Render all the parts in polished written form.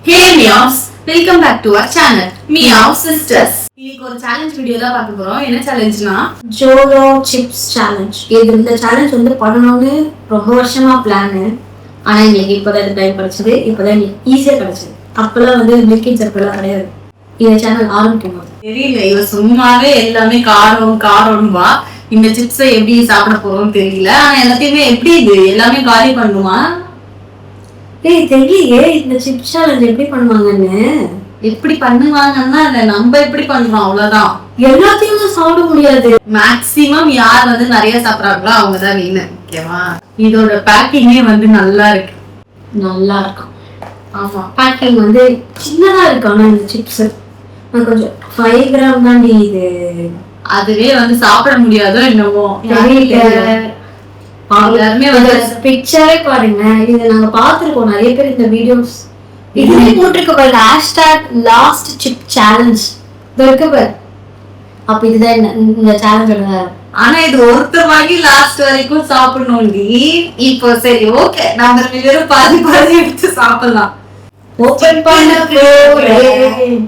Hey Meows, welcome back to our channel, Meow Sisters. இன்னைக்கு ஒரு challenge video தான் பார்க்க போறோம். என்ன சேலஞ்ச்னா ஜோலோ சிப்ஸ் சேலஞ்ச். இந்த சேலஞ்ச் வந்து பண்ணணும்னு ரொம்ப வருஷமா பிளான். ஆனா எங்களுக்கு இப்பதான் டைம் கிடைச்சது, இப்பதான் எங்களுக்கு ஈஸியா கிடைச்சது. அப்பெல்லாம் வந்து மில்கிங் சர்க்கெல்லாம் கிடையாது. இந்த சேனல் ஆரம்பிக்கும் போது தெரியல, இவ சும்மாவே எல்லாமே காரம்வா. இந்த சிப்ஸை எப்படி சாப்பிட போறோம்னு தெரியல. ஆனா எல்லாத்தையுமே எப்படி இது எல்லாமே காலி பண்ணுமா? தெரியலையே இந்த சிப்ஸ் சேலஞ்ச் எப்படி பண்ணுவாங்கன்னு. எப்படி பண்ணுவாங்கன்னா நம்ம எப்படி பண்றோம் அவ்வளவுதான். எல்லாத்தையும் சாப்பிட முடியாது. மேக்சிமம் யார் வந்து நிறைய சாப்பிடறாங்களோ அவங்கதான் வீணு. ஓகேவா? இதோட பேக்கிங்கே வந்து நல்லா இருக்கு. நல்லா இருக்கும். ஆமா, பேக்கிங் வந்து சின்னதா இருக்கு. ஆனா இந்த சிப்ஸ் கொஞ்சம் 5 கிராம் தாண்டி. இது அதுவே வந்து சாப்பிட முடியாதோ என்னமோ. எல்லாருமே வந்து பிக்சரே பாருங்க. இது நாங்க பாத்துருக்கோம் நிறைய பேர் இந்த வீடியோஸ். இதுவே போட்டிருக்க பாருங்க, #லாஸ்ட் சிப் சேலஞ்ச் இருக்கு பாரு. அப்ப இதுதான் இந்த சேலஞ்சோட. ஆனா இது ஒருத்தர் வாங்கி லாஸ்ட் வரைக்கும் சாப்பிடணும்டி. இப்போ சரி ஓகே, நம்ம வெறும் பாதி எடுத்து சாப்பிடலாம். ஓபன் பண்ண போறேன்.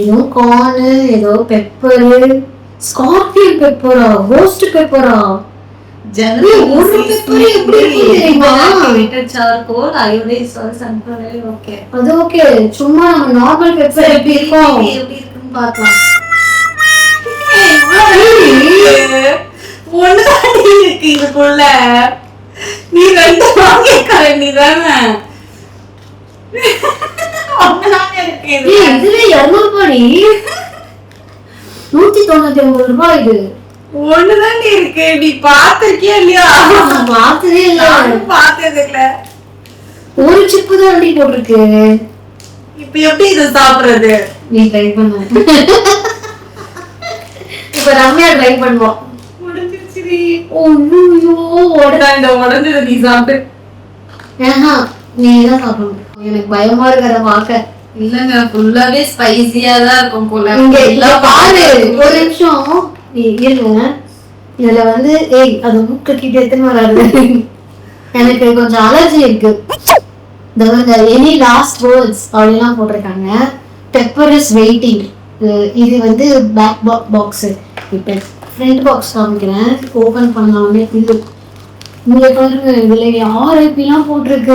ஏதோ கார்னு, ஏதோ பெப்பரு, ஸ்கார்பியன் பெப்பரா, ரோஸ்ட் பெப்பரா. ஒரு பெப்பர் எப்படி தெரியுமா? Charcoal, iodised sunflower oil. Okay, அது ஓகே. சும்மா நம்ம நார்மல் பெப்பர் எப்படி இருக்கும் எப்படி இருக்குன்னு பார்க்கலாம். ஒண்ணுதான் இருக்கு இதுக்குள்ள. நீ ரெண்டு வாங்கிக்கற நீ தானே. இதுவே 200 ரூபாய், 199 ரூபாய். இது ஒண்ணுதான் இருக்கு. நீ பாத்திருக்கியா இல்லையா? பார்த்ததே இல்ல. பார்த்தது இல்ல. ஒரு சிப்பு தான் அடி போட்டிருக்கு. இப்ப எப்படி இதை சாப்பிடுறது? நீ ட்ரை பண்ண. இப்ப ரம்யா ட்ரை பண்ணுவோம். முடிஞ்சிருச்சு. இந்த உடஞ்சது நீ சாப்பிட்டு. நீ தான் சாப்பிடணும். எனக்கு பயமா இருக்கிறத பார்க்க. இல்லங்க, ஃபுல்லாவே ஸ்பைசியா தான் இருக்கும் போல. இங்க எல்லாம் பாரு. ஒரு நிமிஷம் இருங்க. இதுல வந்து அது மூக்கு கிட்ட எத்தனை வராது. எனக்கு கொஞ்சம் அலர்ஜி இருக்கு. எனி லாஸ்ட் வேர்ட்ஸ் அப்படிலாம் போட்டிருக்காங்க. Pepper is waiting. இது வந்து பேக் பாக்ஸ். இப்போ ஃப்ரண்ட் பாக்ஸ் காமிக்கிறேன். ஓபன் பண்ணலாமே. இது இங்க பாருங்க, இதுல RIP-லாம் போட்டிருக்கு.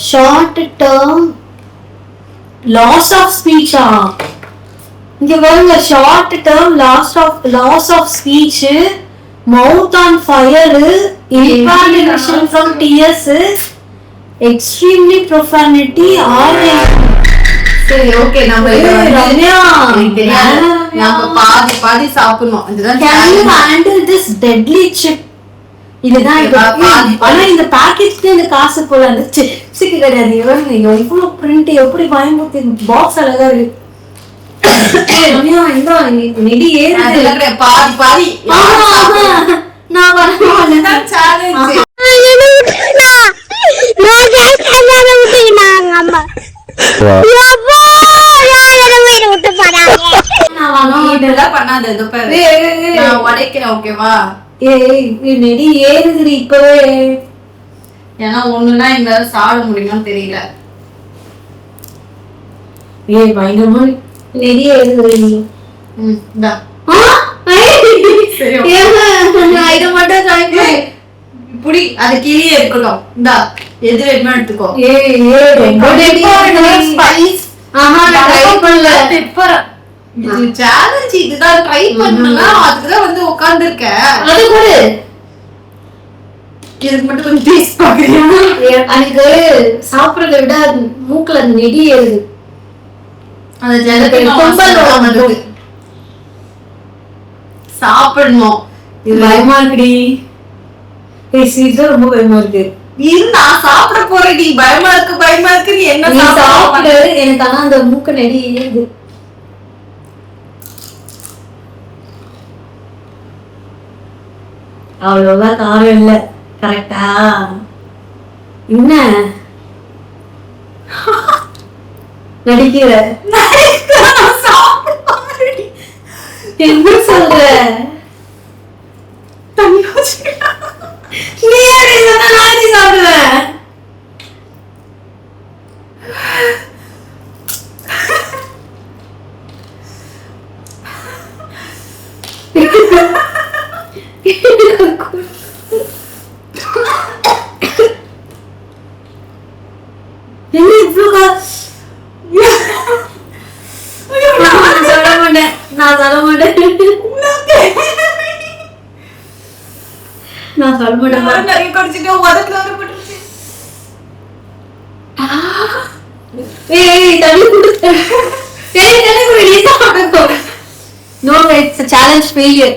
ஷார்ட் டேர்ம் லாஸ் ஆஃப் ஸ்பீச்சா. இங்க பாருங்க, short term loss of speech, mouth on fire, information from DS, extremely profanity. சரி ஓகே, நம்ம பாதி சாப்பிடணும். இதுதான் Can you handle this deadly chip? இதுதான் ஆனா இந்த பேக்கேஜ்ல இந்த காசு போல அந்த சிப்ஸுக்கு கிடையாது. எவ்வளவு பிரிண்ட், எப்படி பயமுறுத்தி. பாக்ஸ் அழகா இருக்கு. நெடி ஏறுது. பாதி நான் வரேன். சேலஞ்ச். பண்ணாத. உடைக்கிறேன் ஓகேவா? நெடி ஏறுது இப்பவே. ஏன்னா ஒண்ணுன்னா எங்களால சாப்பிட முடியுமான்னு தெரியல. பயங்கரமா நெடி ஏறுது. இதை மட்டும் இப்படி அது கீழே இருக்கட்டும். இந்தா எது வேணுமா எடுத்துக்கோ. சேலஞ்ச் இதுதான். ட்ரை பண்ணலாம். அதுக்குதான் வந்து உட்கார்ந்து இருக்க. அது கூட இதுக்கு மட்டும் கொஞ்சம் டேஸ்ட் பாக்குறியா? எனக்கு சாப்பிடறத விட மூக்குல நெடி ஏறுது. அந்த ஜலத்தை சாப்பிடணும். இது பயமா இருக்குடி. ரொம்ப பயமா இருக்கு. நான் சாப்பிட போறேன். பயமா இருக்கு. நீ என்ன சாப்பிடு? எனக்கு ஆனா அந்த மூக்கு நெடி ஏறுது. அவ்வளவுதான் காரம் இல்ல. கரெக்டா? என்ன நடிக்கிற? என்ன சொல்ற? தண்ணி வச்சுக்கலாம். நீ எப்படி சொன்னா நான் எப்படி சாப்பிடுவேன்? என்ன இவ்வளோ நான் சொல்ல மாட்டேன். நிறைய குடிச்சிட்டு உதட்டுல வர போட்டுருச்சு. தண்ணி கொடுத்து No, it's a challenge failure.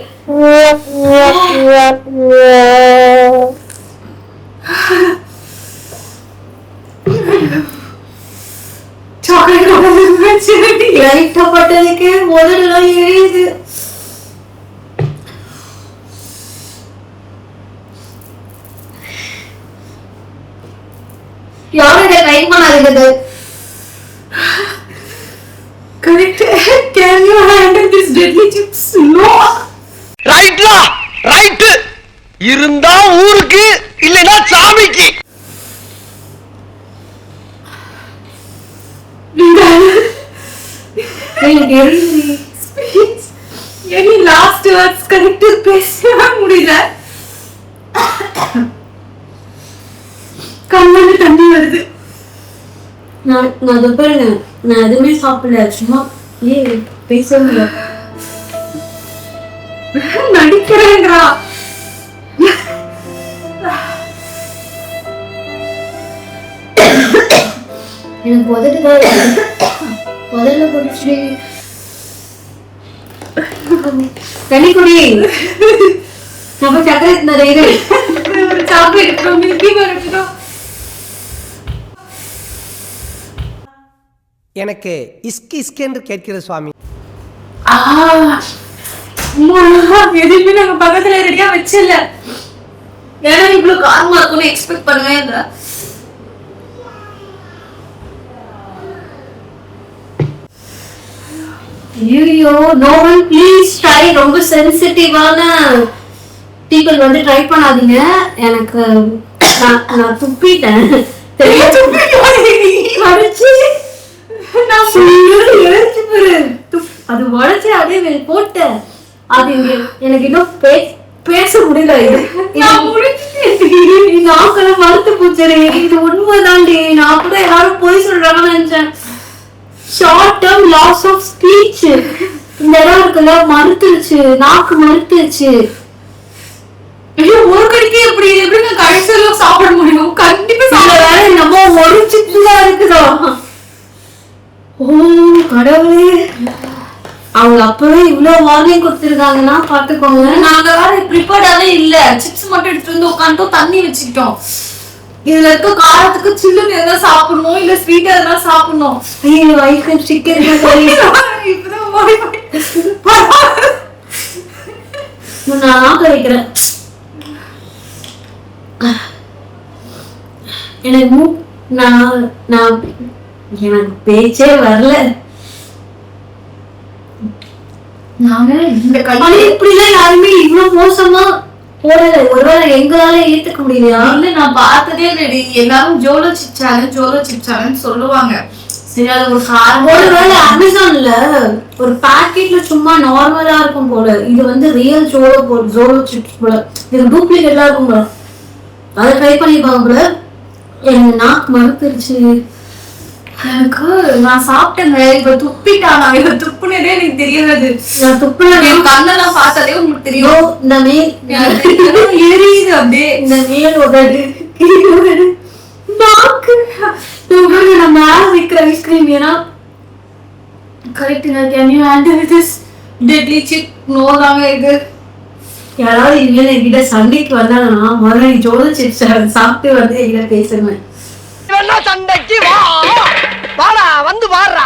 Chocolate லைட்டா பட்டதுக்கு முதல்ல எரியுது. யாரும் இதை ட்ரை பண்ணாதீங்க. Correct. Can you handle this deadly chips? No. ரைட்லா ரைட். இருந்தா ஊருக்கு இல்லனா சாமிக்கு. Any last words correct பேசவே முடியல. கண்ணுல தண்ணி வருது. நான் பாருங்க, நான் எதுவுமே சாப்பிடல, சும்மா பேச முடியல. நடிக்கிறேங்கிறா. எனக்கு முதல்ல குடிச்சு தண்ணி குடி. நம்ம சக்கரை நிறைய சாக்லேட் மில்கி வரட்டும். எனக்கு இஸ்கி இஸ்கென்று கேட்கிறது சுவாமி. எதுவுமே நாங்க பக்கத்துல ரெடியா வச்சல. ஏன்னா இவ்வளவு காரமா இருக்கும்னு எக்ஸ்பெக்ட் பண்ணவே இல்லை. ஐயோ, no one please try. ரொம்ப சென்சிட்டிவான people வந்து ட்ரை பண்ணாதீங்க. எனக்கு நான் துப்பிட்டேன். அது உடச்சு அதே போட்டேன். அது எனக்கு இன்னும் பேச முடியல. நாக்கல மறுத்து போச்சு. இது உண்மைதான்டி. நான் கூட யாரும் போய் சொல்றாங்கன்னு நினைச்சேன். Short term loss of speech. இந்த இடம் இருக்குல்ல, மறுத்துருச்சு, நாக்கு மறுத்துருச்சு. ஐயோ, ஒரு கடிக்கு எப்படி எப்படிங்க கடைசியில சாப்பிட முடியும்? கண்டிப்பா வேற நம்ம ஒரு சிப்ஸ் தான் இருக்குதோ. ஓ கடவுளே, அவங்க அப்பவே இவ்வளவு வார்னிங் கொடுத்துருக்காங்கன்னா பாத்துக்கோங்க. நாங்க வேற ப்ரிப்பேர்டாவே இல்ல. சிப்ஸ் மட்டும் எடுத்துட்டு வந்து உட்காந்துட்டோம், தண்ணி வச்சுக்கிட்டோம். இதுல இருக்க காரத்துக்கு சில்லுன்னு எதாவது சாப்பிடணும், இல்ல ஸ்வீட்டா எதனா சாப்பிடணும். ஐயோ, ஐஸ்கிரீம் சிக்கன் நான் கிடைக்கிறேன். எனக்கு எனக்கு பேச்சே வரல. நாங்க இந்த இப்படிலாம் யாருமே இவ்வளவு மோசமா போடல. ஒருவேளை எங்களால ஏத்துக்க முடியலையா? இல்ல, நான் பார்த்ததே ரெடி. எல்லாரும் ஜோலோ சிப் சேலஞ்ச் சொல்லுவாங்க. சரி, அது ஒரு காரம். ஒருவேளை அமேசான்ல ஒரு பாக்கெட்ல சும்மா நார்மலா இருக்கும் போல. இது வந்து ரியல் ஜோலோ சிப்ஸ் போல. இது டூப்ளிகேட்டா இருக்கும் போல. அதை ட்ரை பண்ணிப்பாங்க போல. எனக்கு நாக்கு மறுத்துருச்சு. எனக்கு நான் சாப்பிட்டேங்க. இப்ப துப்பிட்டானா? இவ துப்புனதே எனக்கு தெரியாது. நான் துப்புன என் கண்ணெல்லாம் பார்த்தாலே உங்களுக்கு தெரியும். இந்த எரியுது அப்படியே. இந்த மேல் உதடு நாக்கு. நம்ம வைக்கிற ஐஸ்கிரீம் ஏன்னா கரெக்டுங்க. Can you handle this deadly chip? No தாங்க. இது யாராவது இனிமேல் என்கிட்ட சண்டைக்கு வந்தாங்கன்னா முதல்ல நீ ஜோலோ சிப்ஸ் சாப்பிட்டு வந்து என்கிட்ட பேசுவேன். சண்டைக்கு வா வாடா, வந்து பாடுறா,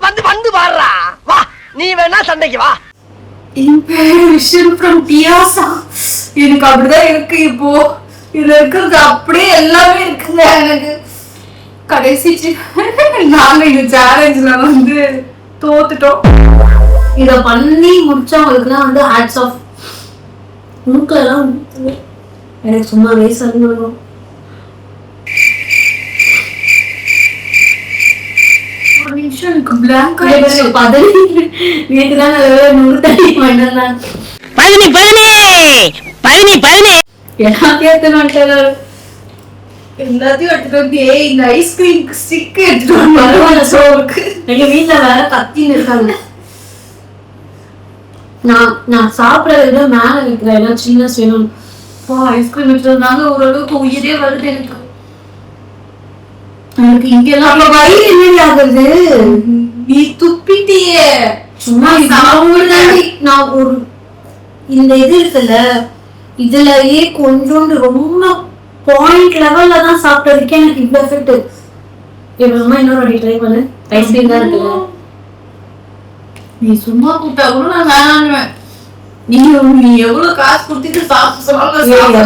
வந்து பாடுறா, வா நீ வேணா சண்டைக்கு வா. என் பேரு விஷன் ஃப்ரம் டியாசா. எனக்கு அப்படிதான் இருக்கு. இப்போ இதுல இருக்கிறது அப்படியே எல்லாமே இருக்குங்க. எனக்கு கடைசி நாங்க இந்த சேலஞ்சில வந்து தோத்துட்டோம். இத பண்ணி முடிச்சவங்களுக்குலாம் வந்து ஹேட்ஸ் ஆஃப். மூக்கெல்லாம் எனக்கு சும்மாவே சங்கடம். ஒரு நிமிஷம் எனக்கு blank ஆயிடுச்சு. நேற்றுதான் நூறு தண்ணி பண்ணலாம் எல்லாத்தையும் எடுத்துன்னு வந்துட்டாரு. எல்லாத்தையும் எடுத்துட்டு வந்து இந்த ஐஸ்கிரீம் ஸ்டிக் எடுத்துட்டு வந்து சோறுக்கு. எங்க வீட்டுல வேற கத்தின்னு இருக்காங்க. நான் சாப்பிடறத விட மேல வைக்கிறேன், ஏன்னா சின்ன வேணும். ஐஸ்கிரீம் வச்சதுனால ஓரளவுக்கு உயிரே வருது எனக்கு. எனக்கு இங்கெல்லாம் வயிறு என்ன ஆகுது? நீ துப்பிட்டியே சும்மா சாப்பிடுதாண்டி. நான் ஒரு இந்த இது இருக்குல்ல, இதுலயே கொஞ்சோண்டு ரொம்ப பாயிண்ட் லெவல்ல தான் சாப்பிட்டதுக்கே எனக்கு இவ்வளவு எஃபெக்ட். இவ்வளவுமா இன்னொரு வாட்டி ட்ரை பண்ணு. ஐஸ்கிரீம் தான் இருக்குல்ல, நீ சும்மா கூப்பிட்டா கூட நான் வேணான்னுவேன். நீ எவ்வளவு காசு கொடுத்துட்டு சாப்பிட்டு சொன்னாங்க.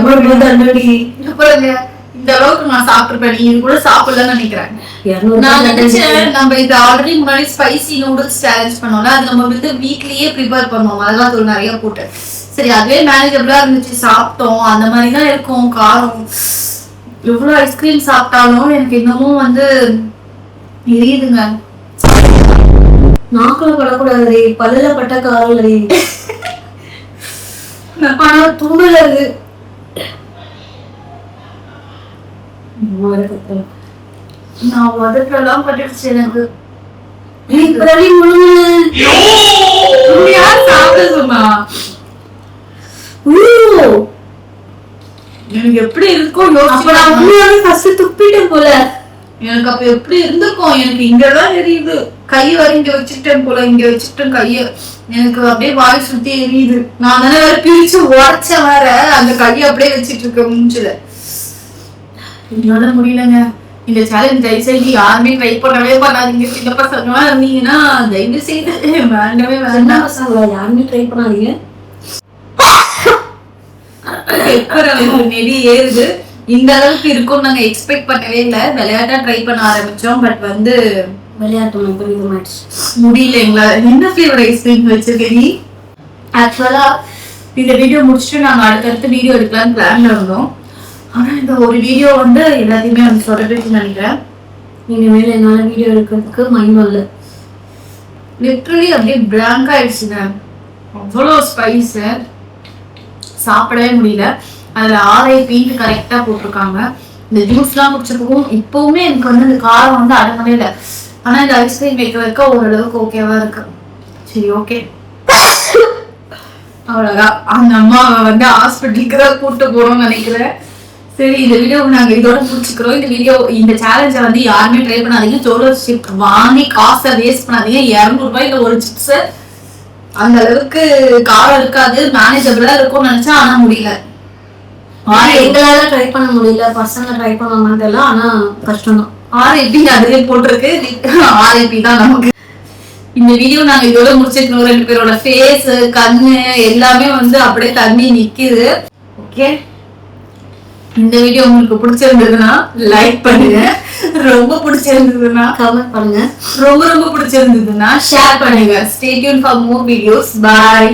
இந்த அளவுக்கு நான் சாப்பிட்டுருப்பேன், நீ இது கூட சாப்பிடலன்னு நினைக்கிறேன். நான் நினைச்சேன் நம்ம இது ஆல்ரெடி முன்னாடி ஸ்பைசி நூடுல்ஸ் சேலஞ்ச் பண்ணோம்ல, அது நம்ம வந்து வீட்லயே ப்ரிப்பேர் பண்ணுவோம், அதெல்லாம் தூள் நிறைய போட்டு. சரி, அதுவே மேனேஜபிளா இருந்துச்சு, சாப்பிட்டோம். அந்த மாதிரி தான் இருக்கும் காரம். எவ்வளவு ஐஸ்கிரீம் சாப்பிட்டாலும் எனக்கு இன்னமும் வந்து எரியுதுங்க. நாக்குல படக்கூடாது, பல்லுல பட்ட காரம் ஆனா தும்பல இருக்கு. நான் உதட்டெல்லாம் பட்டுடுச்சு எனக்கு. யார் சாப்பிட சொன்னா? எனக்கு எப்படி இருக்கும் துப்பிட்டேன் போல. எனக்கு அப்ப எப்படி இருந்திருக்கும்? எனக்கு இங்கதான் எரியுது, கை வர இங்க வச்சுட்டேன் போல, இங்க வச்சுட்டேன் கைய. எனக்கு அப்படியே வாய் சுத்தி எரியுது. நான் தானே வேற பிரிச்சு உடச்ச வேற, அந்த கையை அப்படியே வச்சிட்டு இருக்கேன் மூஞ்சில. என்னால முடியலங்க இந்த சேலஞ்ச். தயவு செய்து யாருமே ட்ரை பண்ணவே பண்ணாதீங்க. சின்ன பசங்களா இருந்தீங்கன்னா தயவு செய்து வேண்டவே வேண்டாம். பசங்களா யாருமே ட்ரை பண்ணாதீங்க. நெடி ஏறுது. இந்த அளவுக்கு இருக்கும் நாங்க எக்ஸ்பெக்ட் பண்ணவே இல்லை. விளையாட்டா ட்ரை பண்ண ஆரம்பிச்சோம், பட் வந்து விளையாட்டு முடியல எங்களால. என்ன ஃபிளேவர் ஐஸ்கிரீம் வச்சிருக்கேன் நீ? ஆக்சுவலா இந்த வீடியோ முடிச்சுட்டு நாங்க அடுத்தடுத்து வீடியோ எடுக்கலாம்னு பிளான்ல இருந்தோம். ஆனா இந்த ஒரு வீடியோ வந்து எல்லாத்தையுமே வந்து சொல்றதுக்கு நினைக்கிறேன். இனிமேல் என்னால வீடியோ எடுக்கிறதுக்கு மைண்ட் வரல. லிட்டரலி அப்படியே பிளாங்க் ஆயிடுச்சுங்க. அவ்வளோ ஸ்பைஸ், சாப்பிடவே முடியல. அதுல RIP கரெக்டா போட்டிருக்காங்க. இந்த ஜூஸ்லாம் குடிச்சிருக்கோம். இப்பவுமே எனக்கு வந்து இந்த காரம் வந்து அடங்கவே இல்லை. ஆனா இந்த ஐஸ்கிரீம் வைக்க ஓரளவுக்கு ஓகேவா இருக்கு. சரி, ஓகே, அவ்வளவுதான். அந்த அம்மாவை வந்து ஹாஸ்பிட்டலுக்கு தான் கூப்பிட்டு போறோம்னு நினைக்கிறேன். சரி, இந்த வீடியோ நாங்க இதோட முடிச்சுக்கிறோம். இந்த சேலஞ்சை வந்து யாருமே ட்ரை பண்ணாதீங்க. ஜோலோ சிப்ஸ் வாங்கி காசை வேஸ்ட் பண்ணாதீங்க. 200 ரூபாய்க்கு ஒரு சிப்ஸ். அந்த அளவுக்கு காரம் இருக்காது, மேனேஜபிளா இருக்கும்னு நினைச்சா, ஆனா முடியல. எங்களால ட்ரை பண்ண முடியல, பசங்க ட்ரை பண்ணுவாங்கன்னு தெரியல, ஆனா கஷ்டம் தான். RIP அதுலயே போட்டிருக்கு. RIP தான் நமக்கு. இந்த வீடியோ நாங்க இதோட முடிச்சிருக்கோம். 2 பேரோட ஃபேஸ், கண்ணு எல்லாமே வந்து அப்படியே தண்ணி நிக்குது. ஓகே, இந்த வீடியோ உங்களுக்கு பிடிச்சிருந்ததுன்னா லைக் பண்ணுங்க. ரொம்ப பிடிச்சிருந்ததுன்னா கமெண்ட் பண்ணுங்க. ரொம்ப பிடிச்சிருந்ததுன்னா ஷேர் பண்ணுங்க. Stay tuned for more videos. Bye.